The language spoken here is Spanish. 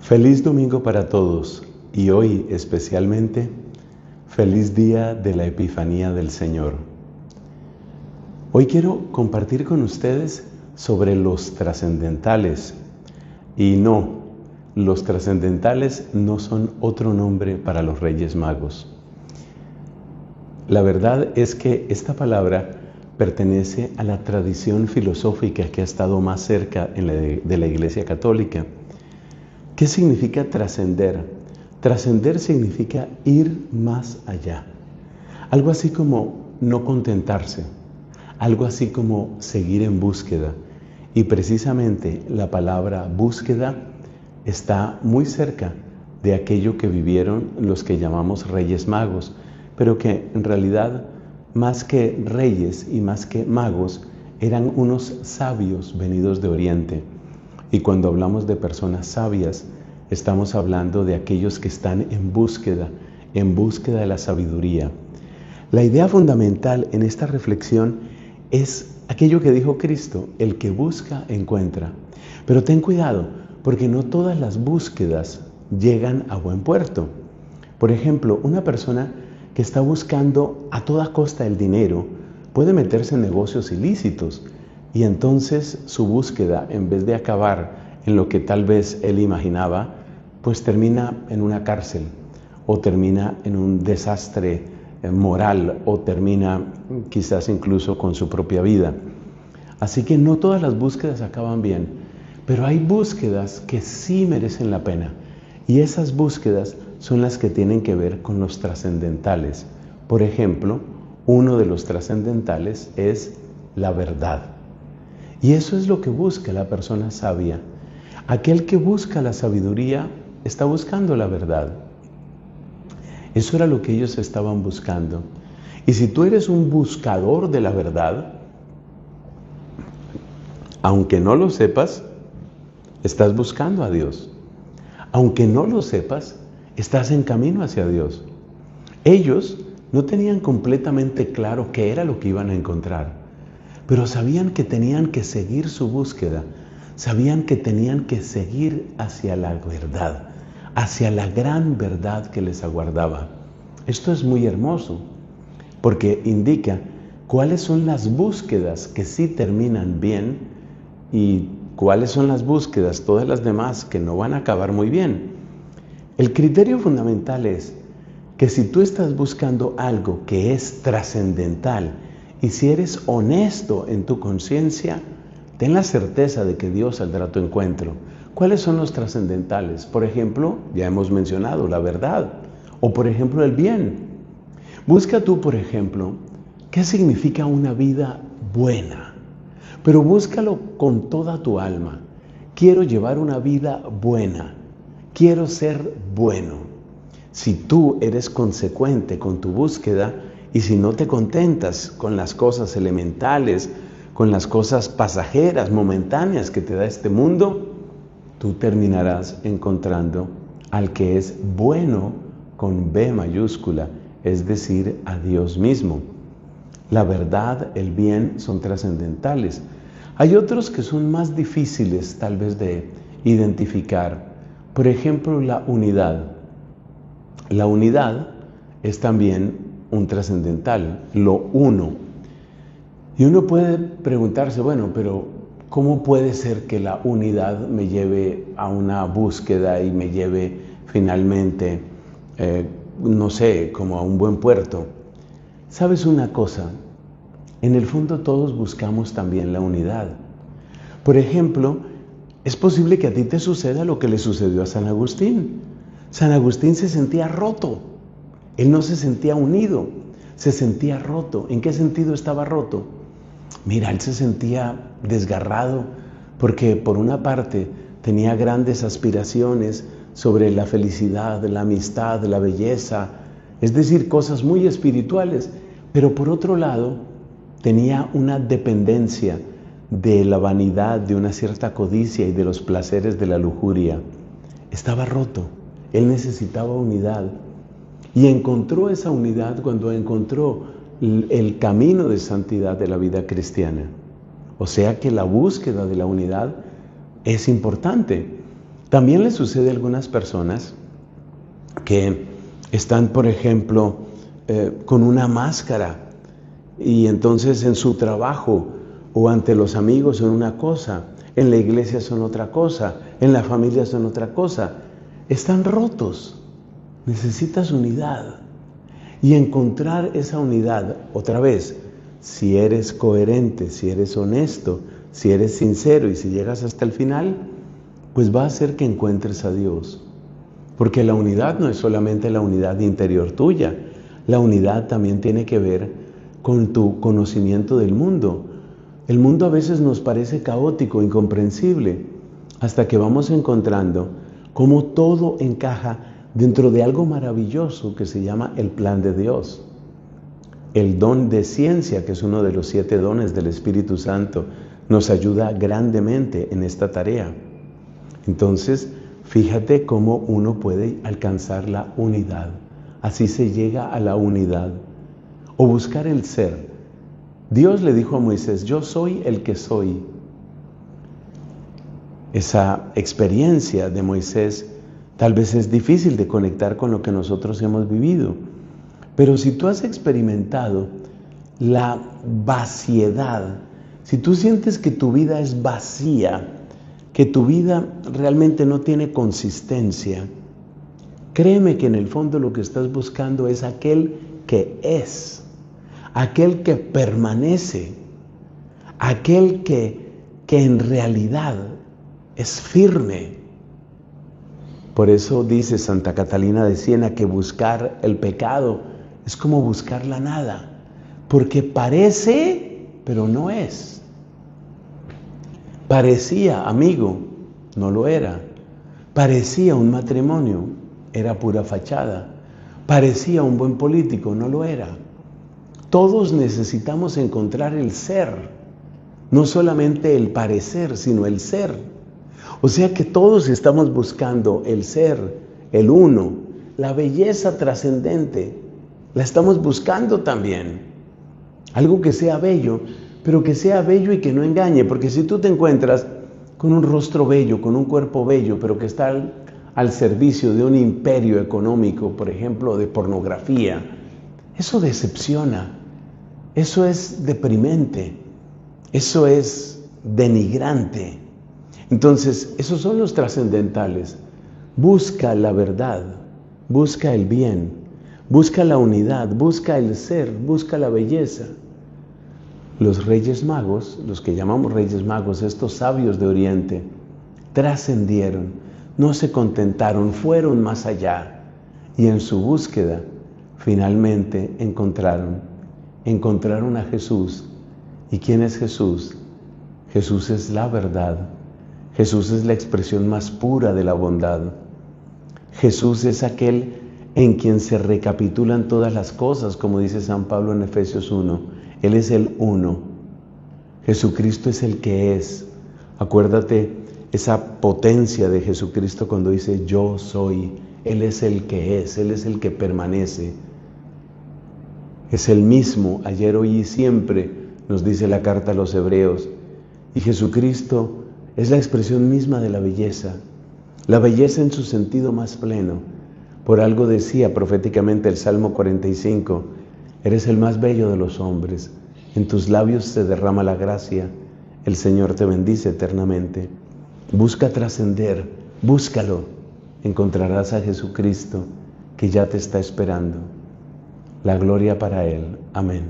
Feliz domingo para todos y hoy especialmente feliz día de la Epifanía del Señor. Hoy quiero compartir con ustedes sobre los trascendentales. Y no, los trascendentales no son otro nombre para los Reyes Magos. La verdad es que esta palabra pertenece a la tradición filosófica que ha estado más cerca de la Iglesia Católica. ¿Qué significa trascender? Trascender significa ir más allá. Algo así como no contentarse, algo así como seguir en búsqueda. Y precisamente la palabra búsqueda está muy cerca de aquello que vivieron los que llamamos Reyes Magos, pero que en realidad más que reyes y más que magos eran unos sabios venidos de Oriente. Y cuando hablamos de personas sabias, estamos hablando de aquellos que están en búsqueda de la sabiduría. La idea fundamental en esta reflexión es aquello que dijo Cristo: el que busca, encuentra. Pero ten cuidado, porque no todas las búsquedas llegan a buen puerto. Por ejemplo, una persona que está buscando a toda costa el dinero puede meterse en negocios ilícitos y entonces su búsqueda, en vez de acabar en lo que tal vez él imaginaba, pues termina en una cárcel o termina en un desastre moral o termina quizás incluso con su propia vida. Así que no todas las búsquedas acaban bien, pero hay búsquedas que sí merecen la pena y esas búsquedas son las que tienen que ver con los trascendentales. Por ejemplo, uno de los trascendentales es la verdad. Y eso es lo que busca la persona sabia. Aquel que busca la sabiduría está buscando la verdad. Eso era lo que ellos estaban buscando. Y si tú eres un buscador de la verdad, aunque no lo sepas, estás buscando a Dios. Aunque no lo sepas, estás en camino hacia Dios. Ellos no tenían completamente claro qué era lo que iban a encontrar, pero sabían que tenían que seguir su búsqueda, sabían que tenían que seguir hacia la verdad, hacia la gran verdad que les aguardaba. Esto es muy hermoso, porque indica cuáles son las búsquedas que sí terminan bien y cuáles son las búsquedas, todas las demás, que no van a acabar muy bien. El criterio fundamental es que si tú estás buscando algo que es trascendental y si eres honesto en tu conciencia, ten la certeza de que Dios saldrá a tu encuentro. ¿Cuáles son los trascendentales? Por ejemplo, ya hemos mencionado la verdad, o por ejemplo el bien. Busca tú, por ejemplo, qué significa una vida buena, pero búscalo con toda tu alma. Quiero llevar una vida buena, quiero ser bueno. Si tú eres consecuente con tu búsqueda y si no te contentas con las cosas elementales, con las cosas pasajeras, momentáneas que te da este mundo, tú terminarás encontrando al que es bueno con B mayúscula, es decir, a Dios mismo. La verdad, el bien son trascendentales. Hay otros que son más difíciles tal vez de identificar. Por ejemplo, la unidad. La unidad es también un trascendental, lo uno. Y uno puede preguntarse, bueno, pero ¿cómo puede ser que la unidad me lleve a una búsqueda y me lleve finalmente, no sé, como a un buen puerto? ¿Sabes una cosa? En el fondo todos buscamos también la unidad. Por ejemplo, es posible que a ti te suceda lo que le sucedió a San Agustín. San Agustín se sentía roto. Él no se sentía unido, se sentía roto. ¿En qué sentido estaba roto? Mira, él se sentía desgarrado porque por una parte tenía grandes aspiraciones sobre la felicidad, la amistad, la belleza, es decir, cosas muy espirituales, pero por otro lado tenía una dependencia de la vanidad, de una cierta codicia y de los placeres de la lujuria. Estaba roto, él necesitaba unidad y encontró esa unidad cuando encontró el camino de santidad de la vida cristiana. O sea que la búsqueda de la unidad es importante. También le sucede a algunas personas que están, por ejemplo, con una máscara y entonces en su trabajo o ante los amigos son una cosa, en la iglesia son otra cosa, en la familia son otra cosa. Están rotos. Necesitas unidad. Y encontrar esa unidad, otra vez, si eres coherente, si eres honesto, si eres sincero y si llegas hasta el final, pues va a hacer que encuentres a Dios. Porque la unidad no es solamente la unidad interior tuya, la unidad también tiene que ver con tu conocimiento del mundo. El mundo a veces nos parece caótico, incomprensible, hasta que vamos encontrando cómo todo encaja dentro de algo maravilloso que se llama el plan de Dios. El don de ciencia, que es uno de los 7 dones del Espíritu Santo, nos ayuda grandemente en esta tarea. Entonces, fíjate cómo uno puede alcanzar la unidad. Así se llega a la unidad. O buscar el ser. Dios le dijo a Moisés, yo soy el que soy. Esa experiencia de Moisés tal vez es difícil de conectar con lo que nosotros hemos vivido. Pero si tú has experimentado la vaciedad, si tú sientes que tu vida es vacía, que tu vida realmente no tiene consistencia, créeme que en el fondo lo que estás buscando es aquel que es, aquel que permanece, aquel que en realidad es firme. Por eso dice Santa Catalina de Siena que buscar el pecado es como buscar la nada, porque parece, pero no es. Parecía amigo, no lo era. Parecía un matrimonio, era pura fachada. Parecía un buen político, no lo era. Todos necesitamos encontrar el ser, no solamente el parecer, sino el ser. O sea que todos estamos buscando el ser, el uno, la belleza trascendente. La estamos buscando también. Algo que sea bello, pero que sea bello y que no engañe. Porque si tú te encuentras con un rostro bello, con un cuerpo bello, pero que está al servicio de un imperio económico, por ejemplo, de pornografía, eso decepciona, eso es deprimente, eso es denigrante. Entonces, esos son los trascendentales. Busca la verdad, busca el bien, busca la unidad, busca el ser, busca la belleza. Los Reyes Magos, los que llamamos Reyes Magos, estos sabios de Oriente, trascendieron, no se contentaron, fueron más allá y en su búsqueda finalmente encontraron a Jesús. ¿Y quién es Jesús? Jesús es la verdad. Jesús es la expresión más pura de la bondad. Jesús es aquel en quien se recapitulan todas las cosas, como dice San Pablo en Efesios 1. Él es el uno. Jesucristo es el que es. Acuérdate esa potencia de Jesucristo cuando dice yo soy. Él es el que es, Él es el que permanece. Es el mismo, ayer, hoy y siempre, nos dice la carta a los Hebreos. Y Jesucristo es la expresión misma de la belleza en su sentido más pleno. Por algo decía proféticamente el Salmo 45, eres el más bello de los hombres, en tus labios se derrama la gracia, el Señor te bendice eternamente. Busca trascender, búscalo, encontrarás a Jesucristo que ya te está esperando. La gloria para Él. Amén.